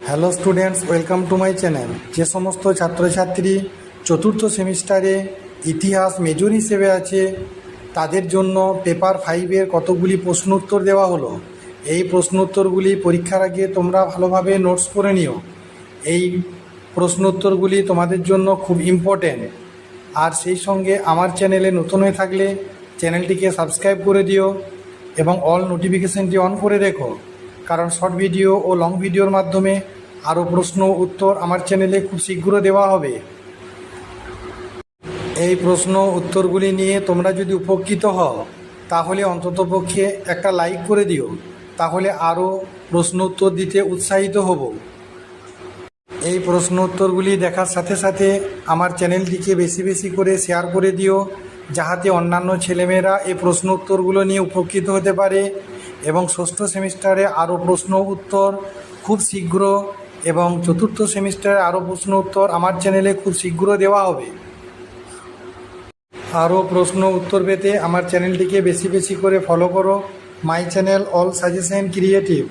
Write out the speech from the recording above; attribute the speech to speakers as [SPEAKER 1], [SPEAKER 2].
[SPEAKER 1] Hello students, welcome to my channel. যে সমস্ত ছাত্রছাত্রী চতুর্থ সেমিস্টারে ইতিহাস মেজর হিসেবে আছে তাদের জন্য পেপার 5-এর কতগুলি প্রশ্ন উত্তর দেওয়া হলো। এই প্রশ্ন উত্তরগুলি পরীক্ষার আগে তোমরা ভালোভাবে নোটস করে নিও। এই প্রশ্ন উত্তরগুলি তোমাদের জন্য খুব ইম্পর্টেন্ট। আর সেই সঙ্গে আমার চ্যানেলে নতুন হয়ে থাকলে চ্যানেলটিকে সাবস্ক্রাইব করে দিও এবং অল নোটিফিকেশানটি অন করে রেখো, কারণ শর্ট ভিডিও ও লং ভিডিওর মাধ্যমে আরও প্রশ্ন উত্তর আমার চ্যানেলে খুব শীঘ্র দেওয়া হবে। এই প্রশ্ন উত্তরগুলি নিয়ে তোমরা যদি উপকৃত হও তাহলে অন্ততপক্ষে একটা লাইক করে দিও, তাহলে আরও প্রশ্ন উত্তর দিতে উৎসাহিত হব। এই প্রশ্ন উত্তরগুলি দেখার সাথে সাথে আমার চ্যানেলটিকে বেশি বেশি করে শেয়ার করে দিও, যাহাতে অন্যান্য ছেলেমেয়েরা এই প্রশ্ন উত্তরগুলো নিয়ে উপকৃত হতে পারে এবং ষষ্ঠ সেমিস্টারে আরও প্রশ্ন উত্তর খুব শীঘ্র এবং চতুর্থ সেমিস্টারে আরও প্রশ্ন উত্তর আমার চ্যানেলে খুব শীঘ্র দেওয়া হবে। আরও প্রশ্ন উত্তর পেতে আমার চ্যানেলটিকে বেশি বেশি করে ফলো করো। My channel all suggestion creative.